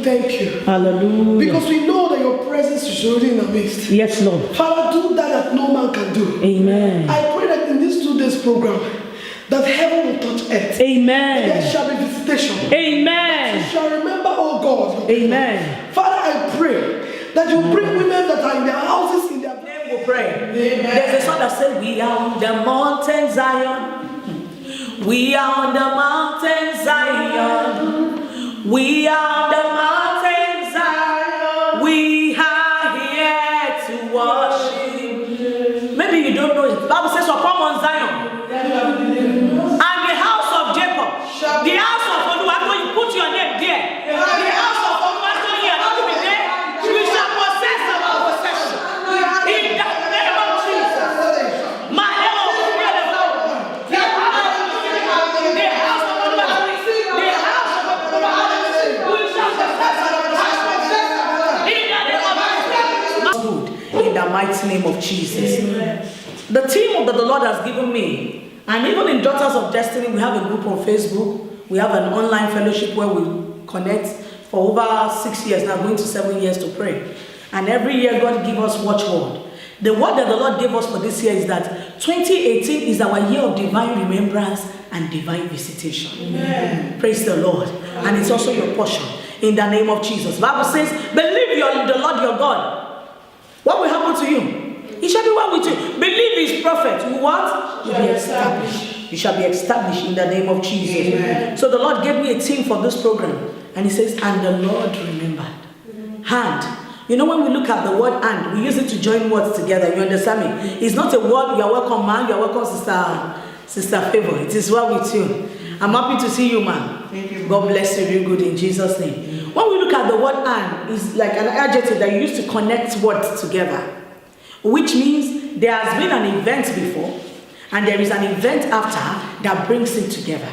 thank you. Hallelujah. Because we know that your presence is already in our midst. Yes, Lord. Father, do that no man can do. Amen. I pray that in this 2 days program, that heaven will touch earth. Amen. There shall be visitation. Amen. You shall remember, oh God. Amen. Father, I pray that you bring women that are in their houses, in their Name will pray. Amen. There's a song that says, we are on the mountain Zion. We are on the mountain Zion. We are on the mountain Zion. We are here to worship. Maybe you don't know it. The Bible says, upon Mount Zion. And the house of Jacob. The house of Oluwato, you put your name there. The house of Oluwato here, not to be there. We shall possess our possession. In the name of Jesus. My name of the house of Oluwato. The house of Oluwato. We shall possess our possession. In the name of Jesus. In the mighty name of Jesus. The team that the Lord has given me, and even in Daughters of Destiny, we have a group on Facebook. We have an online fellowship where we connect for over 6 years now, going to 7 years to pray. And every year God gives us watchword. The word that the Lord gave us for this year is that 2018 is our year of divine remembrance and divine visitation. Amen. Praise the Lord. Amen. And it's also your portion in the name of Jesus. The Bible says, believe in the Lord your God. What will happen to you? He shall be well with you. Believe his prophet. You what? You'll be established. You shall be established in the name of Jesus. Amen. So the Lord gave me a theme for this program. And he says, and the Lord remembered. Hand. You know, when we look at the word and, we use it to join words together. You understand me? It's not a word, you are welcome, man. You are welcome, Sister Favor. It is well with you. I'm happy to see you, man. Thank you. God bless you real good in Jesus' name. When we look at the word and, it's like an adjective that you use to connect words together. Which means there has been an event before and there is an event after that brings it together.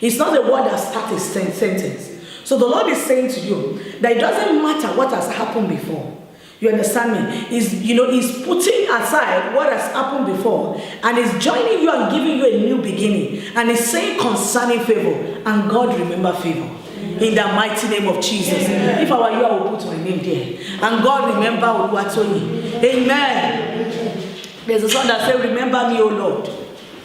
It's not a word that starts a sentence. So the Lord is saying to you that it doesn't matter what has happened before. You understand me? He's putting aside what has happened before and is joining you and giving you a new beginning. And he's saying concerning favor, and God remember favor. In the mighty name of Jesus. Amen. If I were you, I would put my name there. And God remember Oluwatoyin. Amen. There's a song that says, remember me, O Lord.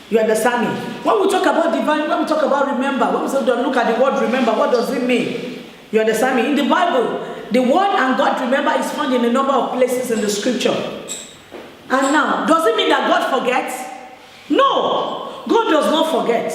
You understand me? When we talk about divine, when we talk about remember, when we say, look at the word remember, what does it mean? You understand me? In the Bible, the word and God remember is found in a number of places in the scripture. And now, does it mean that God forgets? No. God does not forget.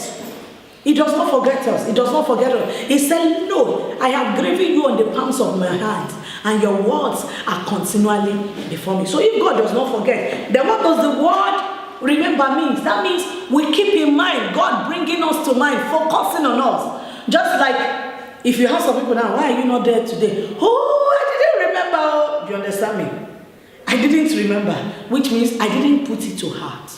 He does not forget us. He does not forget us. He said, no, I have graven you on the palms of my hand, and your words are continually before me. So if God does not forget, then what does the word remember means? That means we keep in mind, God bringing us to mind, focusing on us. Just like if you ask some people now, why are you not there today? Oh, I didn't remember. Do you understand me? I didn't remember, which means I didn't put it to heart.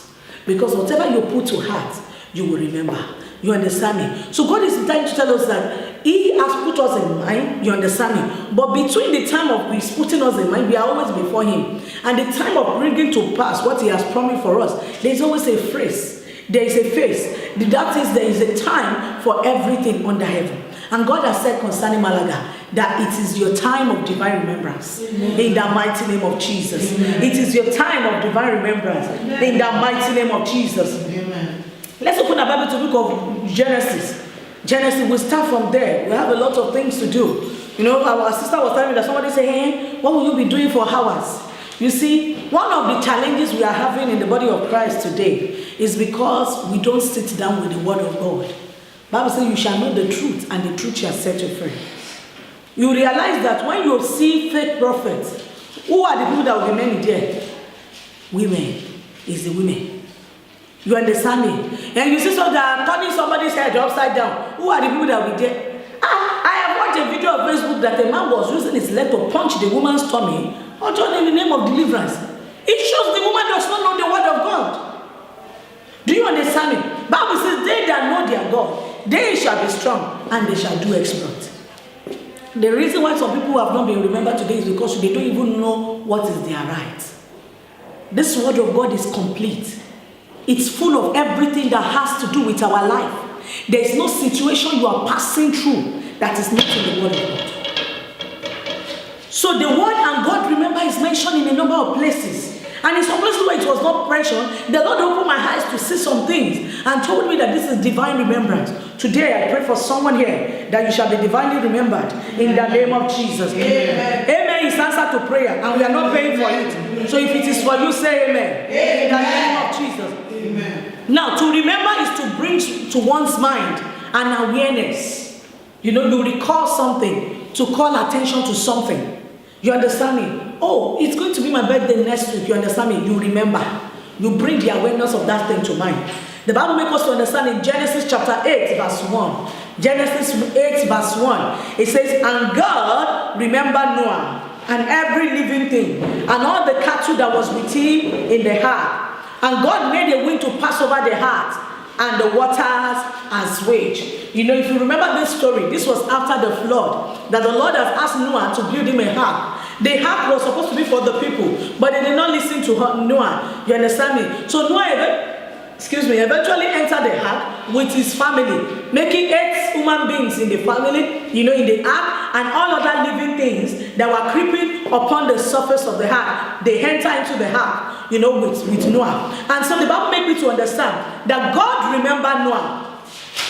Because whatever you put to heart, you will remember. You understand me? So God is trying to tell us that he has put us in mind. You understand me? But between the time of he's putting us in mind, we are always before him. And the time of bringing to pass what he has promised for us, there is always a phrase. There is a phase. That is, there is a time for everything under heaven. And God has said concerning Malaga that it is your time of divine remembrance. Amen. In the mighty name of Jesus. Amen. It is your time of divine remembrance. Amen. In the mighty name of Jesus. Amen. Let's open our Bible to the book of Genesis. Genesis, we start from there. We have a lot of things to do. You know, our sister was telling me that somebody said, hey, what will you be doing for hours? You see, one of the challenges we are having in the body of Christ today is because we don't sit down with the word of God. Bible says you shall know the truth and the truth shall set you free. You realize that when you see fake prophets, who are the people that will remain there? Women. Is the women. You understand me? And you see so that turning somebody's head upside down. Who are the people that will be there? I have watched a video on Facebook that a man was using his leg to punch the woman's tummy, or in the name of deliverance. It shows the woman does not know the word of God. Do you understand me? Bible says, they that know their God, they shall be strong and they shall do exploit. The reason why some people have not been remembered today is because they don't even know what is their right. This word of God is complete. It's full of everything that has to do with our life. There is no situation you are passing through that is not in the word of God. So the word and God remember is mentioned in a number of places. And in some places where it was not mentioned, the Lord opened my eyes to see some things and told me that this is divine remembrance. Today I pray for someone here that you shall be divinely remembered in the name of Jesus. Amen. Amen is answer to prayer, and we are not paying for it. So if it is for you, say amen. In the name of Jesus. Amen. Now, to remember is to bring to one's mind an awareness. You know, you recall something, to call attention to something. You understand me? Oh, it's going to be my birthday next week. You understand me? You remember. You bring the awareness of that thing to mind. The Bible makes us to understand in Genesis chapter 8 verse 1. Genesis 8 verse 1. It says, and God remembered Noah and every living thing and all the cattle that was with him in the ark. And God made a wind to pass over the earth, and the waters assuaged. You know, if you remember this story, this was after the flood, that the Lord has asked Noah to build him a ark. The ark was supposed to be for the people, but they did not listen to Noah. You understand me? So Noah eventually entered the ark with his family, making 8 human beings in the family, you know, in the ark, and all other living things that were creeping upon the surface of the ark. They enter into the ark, you know, with Noah. And so the Bible made me to understand that God remembered Noah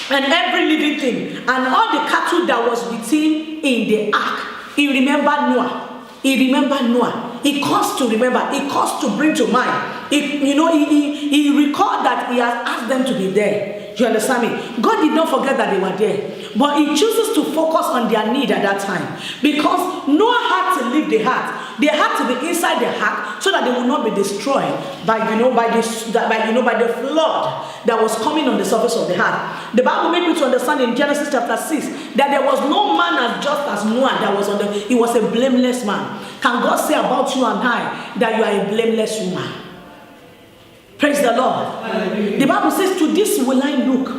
and every living thing and all the cattle that was with him in the ark. He remembered Noah. He remembered Noah. He caused to remember. He caused to bring to mind. He recalled that he has asked them to be there. You understand me? God did not forget that they were there, but he chooses to focus on their need at that time, because Noah had to leave the ark. They had to be inside the ark so that they would not be destroyed by the flood that was coming on the surface of the ark. The Bible made me to understand in Genesis chapter 6 that there was no man as just as Noah that was he was a blameless man. Can God say about you and I that you are a blameless woman? Praise the Lord. Hallelujah. The Bible says, to this will I look.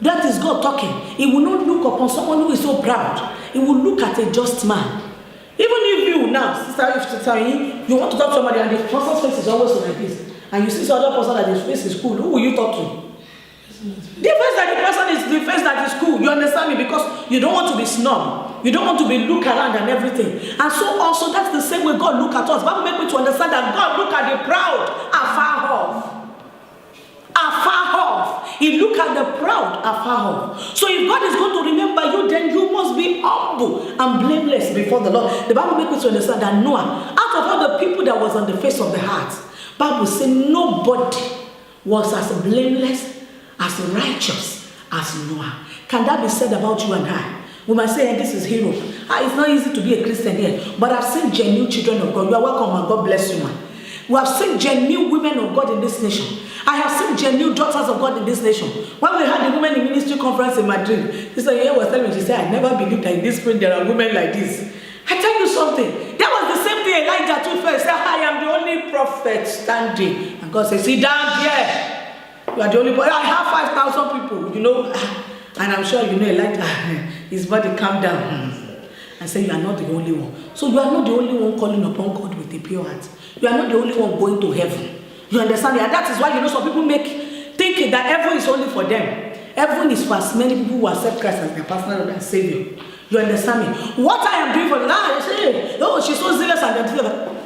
That is God talking. He will not look upon someone who is so proud. He will look at a just man. Even if you now, sister, you want to talk to somebody and the person's face is always like this, and you see some other person that his face is cool, who will you talk to? The face that the person is the face that is cool. You understand me? Because you don't want to be snob. You don't want to be look around and everything. And so also that's the same way God look at us. But make me to understand that God look at the proud afar off. Afar off. He look at the proud afar off. So if God is going to remember you, then you must be humble and blameless before the Lord. The Bible makes me to understand that Noah, out of all the people that was on the face of the earth, Bible says nobody was as blameless, as righteous as Noah. Can that be said about you and I? We might say, hey, this is hero. It's not easy to be a Christian here, but I've seen genuine children of God. You are welcome and God bless you, man. We have seen genuine women of God in this nation. I have seen genuine daughters of God in this nation. When we had the Women in Ministry Conference in Madrid, Sister Ye was telling me, she said, I never believed that in this spring there are women like this. I tell you something. That was the same thing Elijah too first said, I am the only prophet standing. And God said, sit down here. You are the only prophet. I have 5,000 people, you know. And I'm sure you know Elijah, his body calmed down and said, you are not the only one. So you are not the only one calling upon God with a pure heart. You are not the only one going to heaven. You understand me? And that is why, you know, some people think that heaven is only for them. Heaven is for as many people who accept Christ as their personal Lord and Savior. You understand me? What I am doing for them, they say, oh, she's so zealous and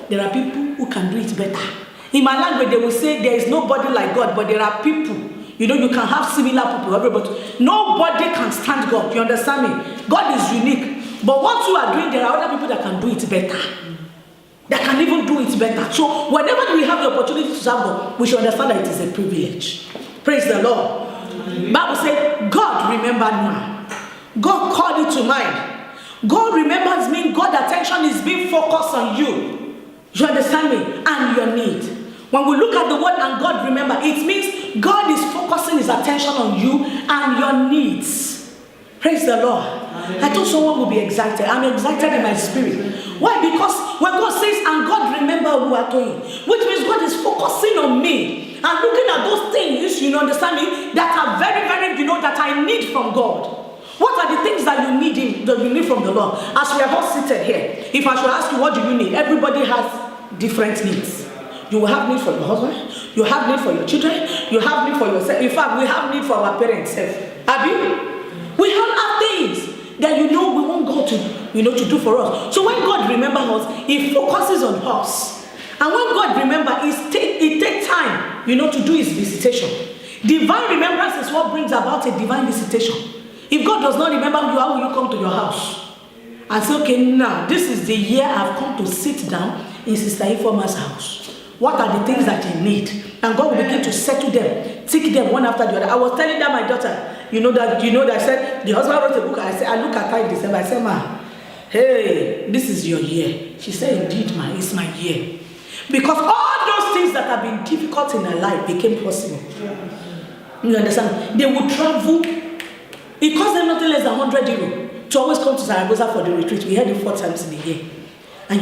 there are people who can do it better. In my language, they will say there is nobody like God, but there are people. You know, you can have similar people, everybody. Nobody can stand God. You understand me? God is unique. But what you are doing, there are other people that can do it better. That can even do it better. So whenever we have the opportunity to serve God, we should understand that it is a privilege. Praise the Lord. The Bible said, God remembered Noah. God called it to mind. God remembers me. God's attention is being focused on you. You understand me? And your need. When we look at the word and God remember, it means God is focusing his attention on you and your needs. Praise the Lord. Amen. I thought someone would be excited. I'm excited in my spirit. Why? Because when God says, and God remember who are doing, which means God is focusing on me and looking at those things, you understand me, that are very, very, that I need from God. What are the things that you need from the Lord? As we are all seated here, if I should ask you, what do you need? Everybody has different needs. You will have need for your husband. You have need for your children. You have need for yourself. In fact, we have need for our parents. Abi? We all have things that we want God to to do for us. So when God remembers us, He focuses on us. And when God remembers, it takes time, to do His visitation. Divine remembrance is what brings about a divine visitation. If God does not remember you, how will you come to your house and say, okay, now this is the year I've come to sit down in Sister Ifeoma's house? What are the things that you need? And God will begin to settle them, take them one after the other. I was telling that my daughter, that I said, the husband wrote a book. I said, I look at her in December. I said, ma, hey, this is your year. She said, indeed, ma, it's my year. Because all those things that have been difficult in her life became possible. You understand? They would travel. It cost them nothing less than 100 euro to always come to Zaragoza for the retreat. We had it 4 times in a year. And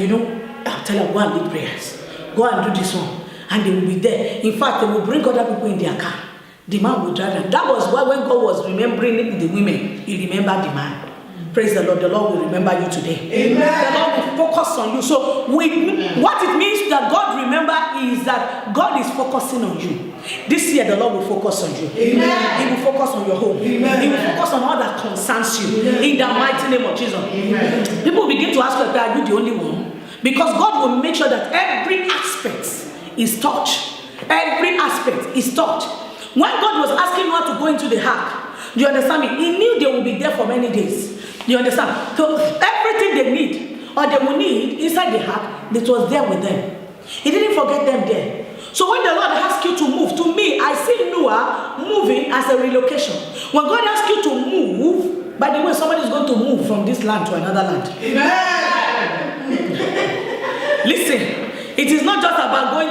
I'll tell her, go and lead prayers. Go and do this one. And they will be there. In fact, they will bring other people in their car. The man will drive them. That was why when God was remembering the women, He remembered the man. Praise the Lord. The Lord will remember you today. Amen. The Lord will focus on you. So what it means that God remember is that God is focusing on you. This year the Lord will focus on you. Amen. He will focus on your home. Amen. He will focus on all that concerns you. Amen. In the mighty name of Jesus. Amen. People begin to ask, are you the only one? Because God will make sure that every aspect is touched. Every aspect is touched. When God was asking Noah to go into the ark, do you understand me? He knew they would be there for many days. Do you understand? So everything they need or they will need inside the ark, it was there with them. He didn't forget them there. So when the Lord asks you to move, to me, I see Noah moving as a relocation. When God asks you to move, by the way, somebody is going to move from this land to another land. Amen. Listen, it is not just about going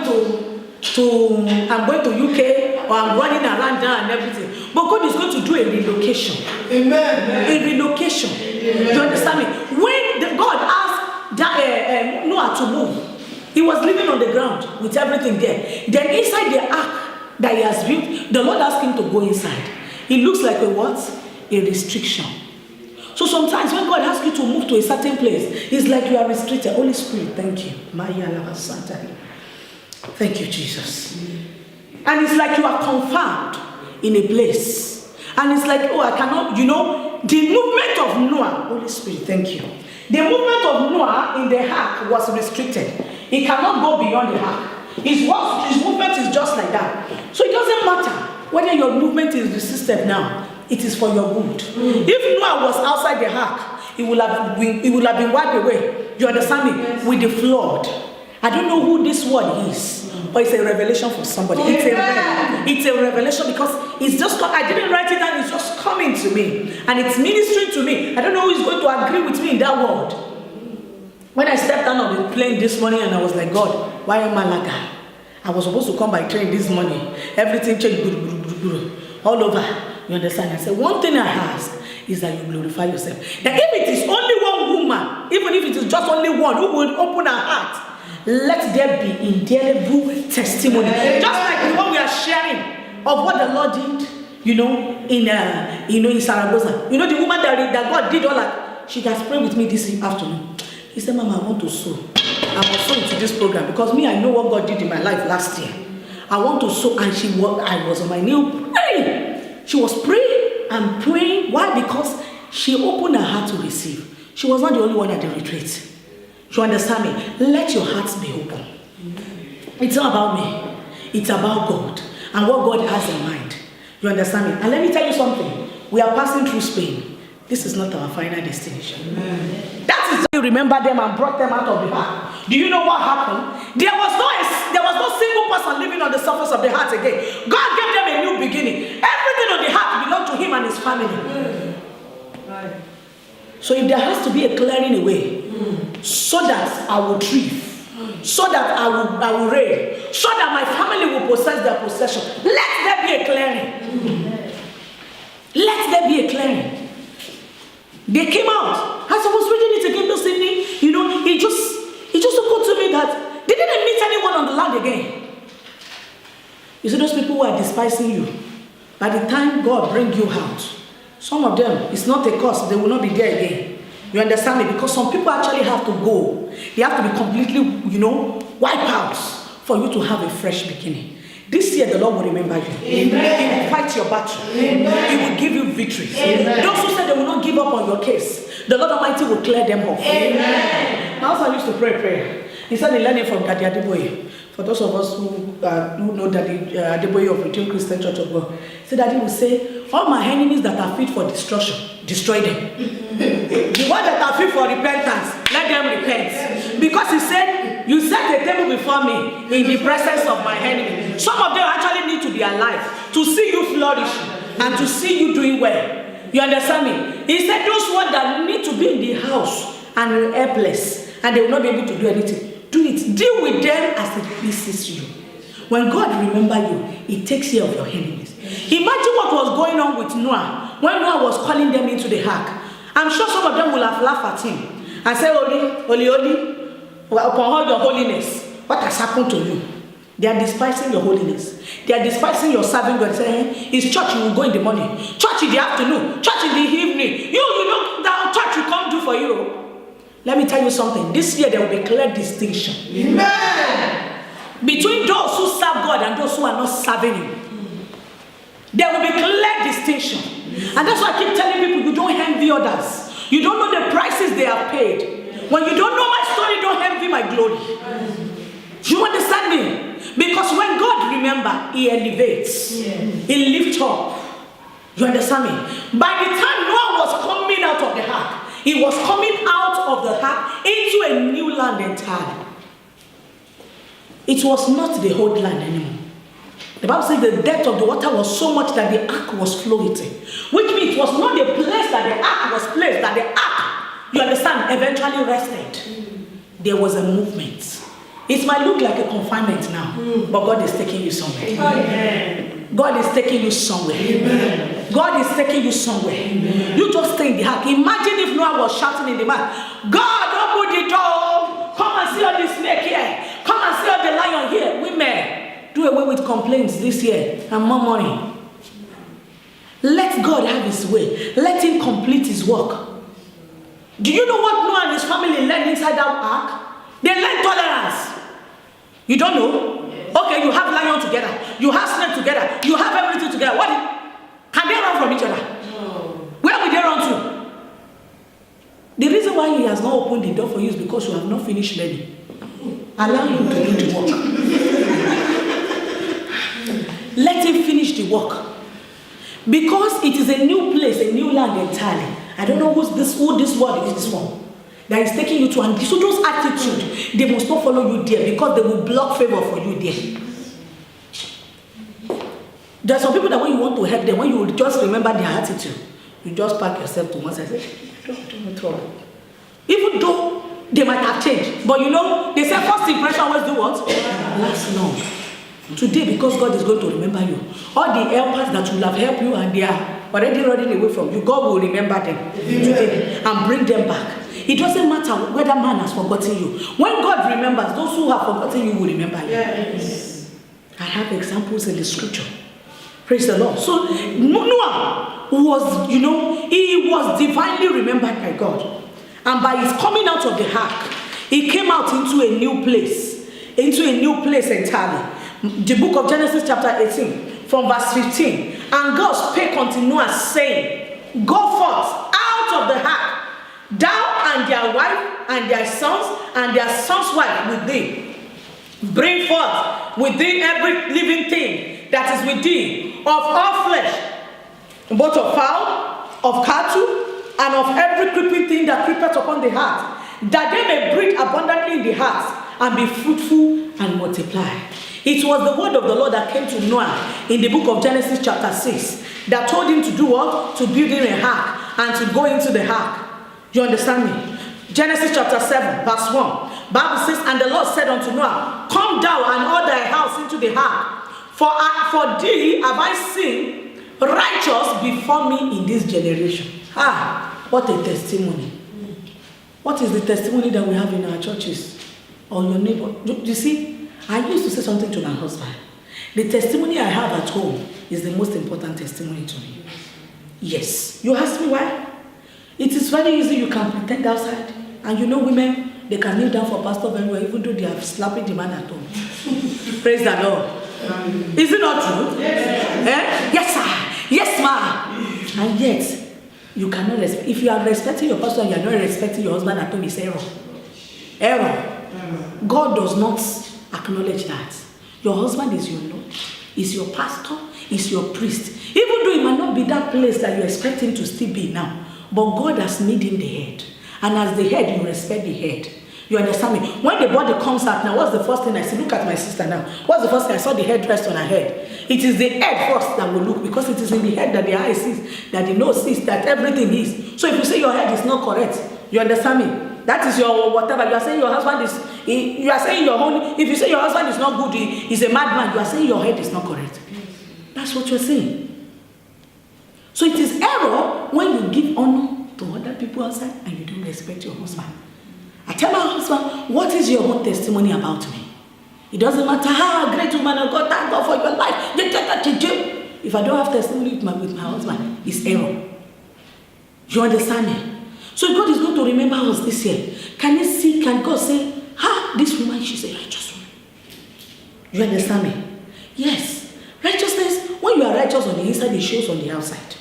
I'm going to UK or I'm running around there and everything. But God is going to do a relocation. Amen. A relocation. Amen. You understand me? When God asked Noah to move, he was living on the ground with everything there. Then inside the ark that he has built, the Lord asked him to go inside. It looks like a what? A restriction. So sometimes when God asks you to move to a certain place, it's like you are restricted. Holy Spirit, thank you. Thank you, Jesus. And it's like you are confined in a place. And it's like, oh, I cannot, the movement of Noah, Holy Spirit, thank you. The movement of Noah in the ark was restricted. He cannot go beyond the ark. His movement is just like that. So it doesn't matter whether your movement is resisted now. It is for your good. If Noah was outside the ark, it would have been wiped away. You understand me? Yes. With the flood. I don't know who this word is, but it's a revelation for somebody. It's a revelation because it's just, I didn't write it down, it's just coming to me. And it's ministering to me. I don't know who is going to agree with me in that word. When I stepped down on the plane this morning and I was like, God, why am I like that? I was supposed to come by train this morning. Everything changed all over. You understand? I said, one thing I ask is that you glorify yourself. Now, if it is only one woman, even if it is just only one who would open her heart, let there be indelible testimony. Just like the one we are sharing of what the Lord did, in Zaragoza. The woman that God did all that, she has prayed with me this afternoon. He said, Mama, I want to sow. I will sow into this program because me, I know what God did in my life last year. I want to sow, and I was on my knee praying. She was praying and praying. Why? Because she opened her heart to receive. She was not the only one at the retreat. You understand me? Let your hearts be open. It's not about me. It's about God and what God has in mind. You understand me? And let me tell you something. We are passing through Spain. This is not our final destination. That is why you remember them and brought them out of the heart. Do you know what happened? There was no single person living on the surface of the heart again. God gave them a new beginning. Everything on the heart belonged to him and his family. Right. So if there has to be a clearing away, so that I will thrive, so that I will reign, so that my family will possess their possession, let there be a clearing. Let there be a clearing. They came out. As I was reading it again this evening, it just occurred to me that they didn't meet anyone on the land again. You see those people who are despising you, by the time God brings you out, some of them, it's not a curse, they will not be there again. You understand me? Because some people actually have to go. They have to be completely, wiped out for you to have a fresh beginning. This year the Lord will remember you. Amen. He will fight your battle. Amen. He will give you victory. Amen. Those who said they will not give up on your case, the Lord Almighty will clear them off. Amen. My husband used to pray prayer. He said he learned it from Daddy Adeboye. For those of us who know Daddy Adeboye of Redeemed Christian Church of God, so Daddy will say, all my enemies that are fit for destruction, destroy them. The ones that are fit for repentance, let them repent. Because he said, you set a table before me in the presence of my enemy. Some of them actually need to be alive to see you flourish and to see you doing well. You understand me? He said those ones that need to be in the house and helpless and they will not be able to do anything, do it. Deal with them as it pleases you. When God remembers you, He takes care of your enemies. Imagine what was going on with Noah when Noah was calling them into the ark. I'm sure some of them will have laughed at him and said, Oli, upon all your holiness, what has happened to you? They are despising your holiness. They are despising your serving God. Saying, it's church you will go in the morning, church in the afternoon, church in the evening. You know that church will come do for you. Let me tell you something. This year there will be clear distinction. Amen. Between those who serve God and those who are not serving Him. There will be clear distinction. And that's why I keep telling people, you don't envy others. You don't know the prices they have paid. When you don't know my story, don't envy my glory. You understand me? Because when God remembers, He elevates. He lifts up. You understand me? By the time Noah was coming out of the ark, he was coming out of the ark into a new land entirely. It was not the old land anymore. The Bible says the depth of the water was so much that the ark was floating. Which means it was not the place that the ark was placed, that the ark, you understand, eventually rested. There was a movement. It might look like a confinement now, but God is taking you somewhere. Amen. God is taking you somewhere. Amen. God is taking you somewhere. Amen. You just stay in the ark. Imagine if Noah was shouting in the mouth, God, open the door. Come and see all the snake here. Come and see all the lion here. Women, do away with complaints this year and more money. Let God have His way. Let Him complete His work. Do you know what Noah and his family learned inside that ark? They learned tolerance. You don't know? Okay, you have lion together. You have snake together. You have everything together. Can they run from each other? No. Where will they run to? The reason why He has not opened the door for you is because you have not finished learning. Allow Him to do the work. Let Him finish the work. Because it is a new place, a new land entirely. I don't know who this word is from. That is taking you to, and so those attitudes, they must not follow you there because they will block favor for you there. There are some people that when you want to help them, when you just remember their attitude, you just park yourself to one side and say, don't trouble. Even though they might have changed, but you know, they say first impression always do what? Last long. Today, because God is going to remember you, all the helpers that will have helped you and they are already running away from you, God will remember them today and bring them back. It doesn't matter whether man has forgotten you. When God remembers, those who have forgotten you will remember you. Yes. I have examples in the scripture. Praise the Lord. So Noah was, he was divinely remembered by God. And by his coming out of the ark, he came out into a new place entirely. The book of Genesis chapter 18 from verse 15. And God spake unto Noah saying, go forth out of the ark, thou and their wife and their sons and their sons' wife with thee. Bring forth with thee every living thing that is with thee, of all flesh, both of fowl, of cattle, and of every creeping thing that creepeth upon the earth, that they may breed abundantly in the earth, and be fruitful and multiply. It was the word of the Lord that came to Noah in the book of Genesis chapter 6 that told him to do what? To build him an ark and to go into the ark. You understand me? Genesis chapter 7 verse 1. Bible says, and the Lord said unto Noah, come down and all thy house into the ark, for thee have I seen righteous before me in this generation. What a testimony. What is the testimony that we have in our churches or your neighbor? You see, I used to say something to my husband. The testimony I have at home is the most important testimony to me. Yes. You ask me why? It is very easy. You can pretend outside. And women, they can kneel down for pastor very well, even though they are slapping the man at home. Praise the Lord. Is it not true? Yes, sir. Yes, ma. And yet, you cannot respect. If you are respecting your pastor, you are not respecting your husband at home. It's error. Error. God does not acknowledge that. Your husband is your Lord, is your pastor, is your priest. Even though it might not be that place that you expect him to still be now, but God has made him the head. And as the head, you respect the head. You understand me? When the body comes out now, what's the first thing I see? Look at my sister now. What's the first thing I saw? The head rest on her head. It is the head first that will look, because it is in the head that the eye sees, that the nose sees, that everything is. So if you say your head is not correct, you understand me? That is your whatever. You are saying your husband is, you are saying your own, if you say your husband is not good, he is a madman, you are saying your head is not correct. That's what you're saying. So it is error when you give honor to other people outside and you don't respect your husband. I tell my husband, what is your own testimony about me? It doesn't matter how great woman of God, thank God for your life. If I don't have testimony with my husband, it's error. You understand me? So God is going to remember us this year. Can you see, can God say, this woman, she's a righteous woman? You understand me? Yes. Righteousness, when you are righteous on the inside, it shows on the outside.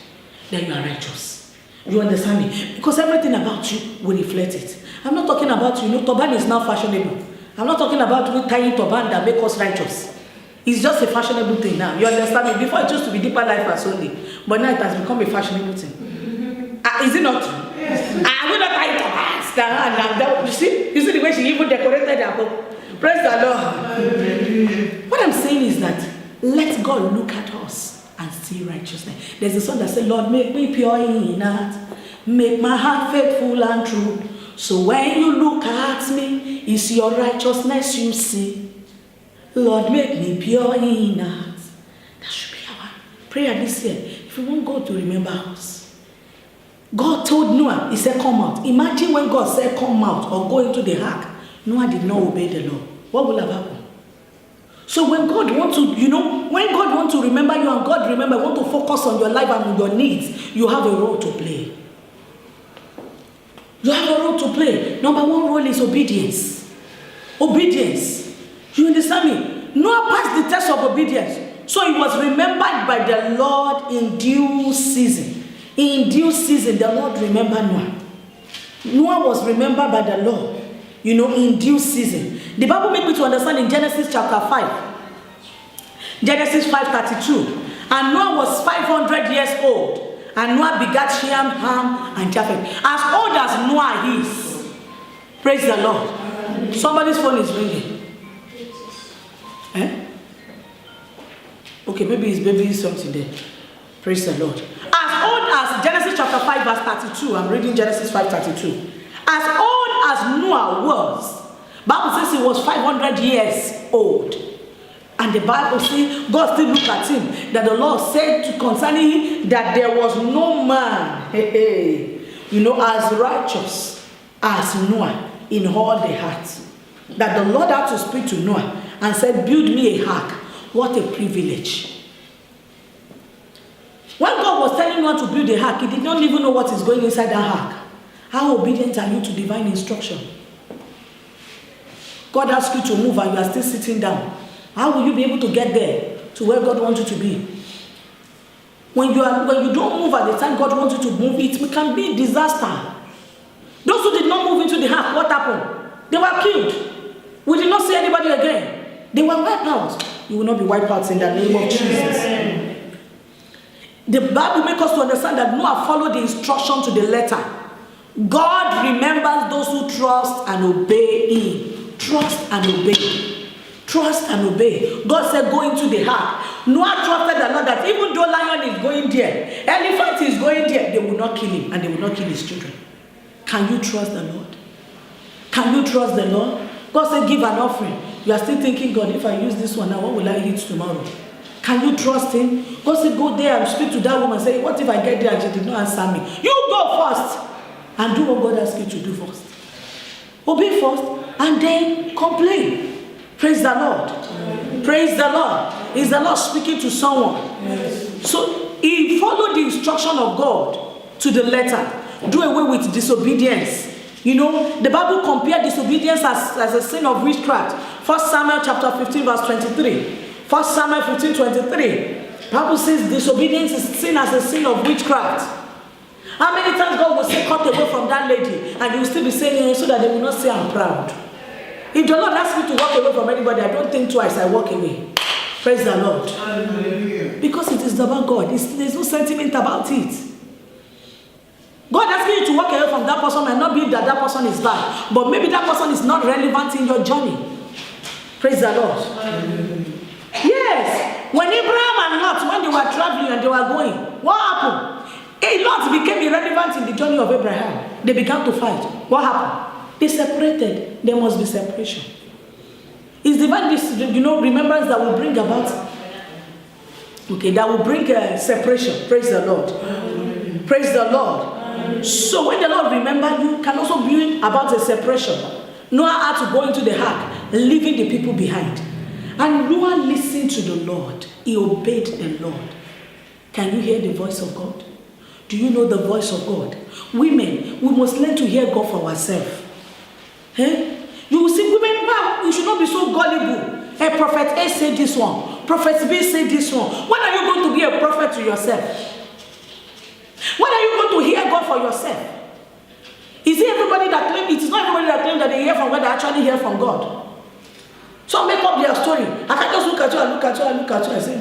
Then you are righteous. You understand me? Because everything about you will reflect it. I'm not talking about, turban is now fashionable. I'm not talking about tying turban that make us righteous. It's just a fashionable thing now. You understand me? Before it used to be deeper life as only. But now it has become a fashionable thing. Is it not? I will not tie turbans. You see the way she even decorated her home. Praise the Lord. What I'm saying is that let God look at us and see righteousness. There's a song that says, Lord, make me pure in heart. Make my heart faithful and true. So when you look at me, it's your righteousness you see. Lord, make me pure in heart. That should be our prayer this year. If we want God to remember us. God told Noah, he said, come out. Imagine when God said, come out or go into the ark. Noah did not obey the law. What will have happened? So when God wants to, when God wants to remember you and God want to focus on your life and on your needs, you have a role to play. You have a role to play. Number one role is obedience. Obedience. You understand me? Noah passed the test of obedience. So he was remembered by the Lord in due season. In due season, the Lord remembered Noah. Noah was remembered by the Lord, in due season. The Bible makes me to understand in Genesis chapter 5. Genesis 5:32. And Noah was 500 years old. And Noah begat Shem, Ham, and Japheth. As old as Noah is. Praise the Lord. Somebody's phone is ringing. Okay, maybe his baby is something there. Praise the Lord. As old as Genesis chapter 5 verse 32. I'm reading Genesis 5:32. As old as Noah was, Bible says he was 500 years old. And the Bible says, God still looked at him, that the Lord said concerning him that there was no man, as righteous as Noah in all the heart. That the Lord had to speak to Noah and said, build me a ark. What a privilege. When God was telling Noah to build a ark, he did not even know what is going inside that ark. How obedient are you to divine instruction? God asks you to move and you are still sitting down. How will you be able to get there to where God wants you to be? When you don't move at the time God wants you to move, it can be a disaster. Those who did not move into the ark, what happened? They were killed. We did not see anybody again. They were wiped out. You will not be wiped out in the name of Jesus. The Bible makes us to understand that Noah followed the instruction to the letter. God remembers those who trust and obey him. Trust and obey. Trust and obey. God said, go into the ark. Noah trusted the Lord that even though lion is going there, elephant is going there, they will not kill him and they will not kill his children. Can you trust the Lord? Can you trust the Lord? God said, give an offering. You are still thinking, God, if I use this one now, what will I eat tomorrow? Can you trust him? God said, go there and speak to that woman and say, what if I get there and she did not answer me? You go first and do what God asks you to do first. Obey first and then complain. Praise the Lord. Praise the Lord. Is the Lord speaking to someone? Yes. So he followed the instruction of God to the letter. Do away with disobedience. The Bible compared disobedience as a sin of witchcraft. 1 Samuel chapter 15 verse 23. 1 Samuel 15:23. Bible says disobedience is seen as a sin of witchcraft. How many times God will say, cut away from that lady, and you will still be saying so that they will not say I'm proud. If the Lord asks me to walk away from anybody, I don't think twice, I walk away. Praise the Lord. Hallelujah. Because it is about God. There's no sentiment about it. God asking you to walk away from that person might not be that that person is bad, but maybe that person is not relevant in your journey. Praise the Lord. Hallelujah. Yes. When Abraham and Lot, when they were traveling and they were going, what happened? Lot became irrelevant in the journey of Abraham. They began to fight. What happened? They separated. There must be separation. It's divine, remembrance that will bring about. Okay, that will bring separation. Praise the Lord. Praise the Lord. So when the Lord remembers you, can also bring about a separation. Noah had to go into the ark, leaving the people behind. And Noah listened to the Lord. He obeyed the Lord. Can you hear the voice of God? Do you know the voice of God? Women, we must learn to hear God for ourselves. You will see women, wow, you should not be so gullible. Hey, Prophet A said this one. Prophet B said this one. When are you going to be a prophet to yourself? When are you going to hear God for yourself? Is it everybody that claims? It is not everybody that claims that they hear from God, they actually hear from God. So make up their story. I can just look at you and look at you and look at you and say,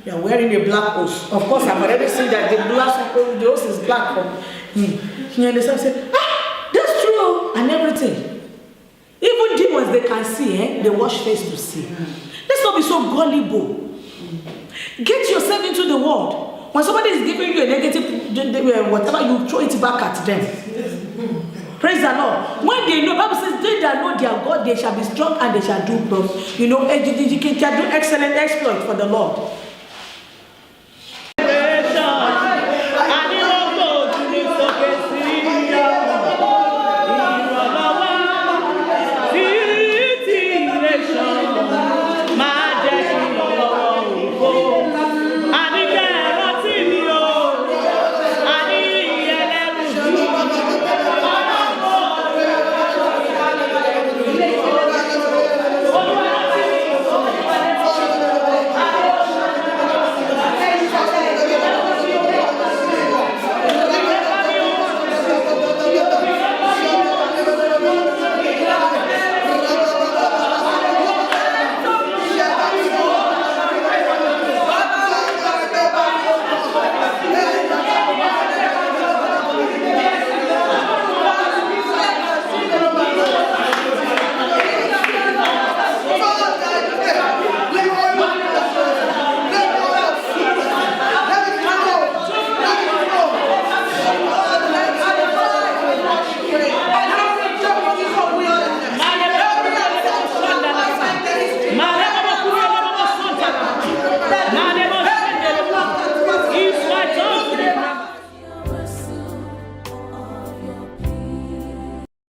you are wearing a black hose. Of course, I've already seen that the hose is black from me. You understand? Say, that's true. And everything. Even demons, they can see, they wash face to see. Let's not be so gullible. Get yourself into the world. When somebody is giving you a negative, whatever, you throw it back at them. Praise the Lord. When they know, Bible says, they that know their God, they shall be strong and they shall do both. They can do excellent exploit for the Lord.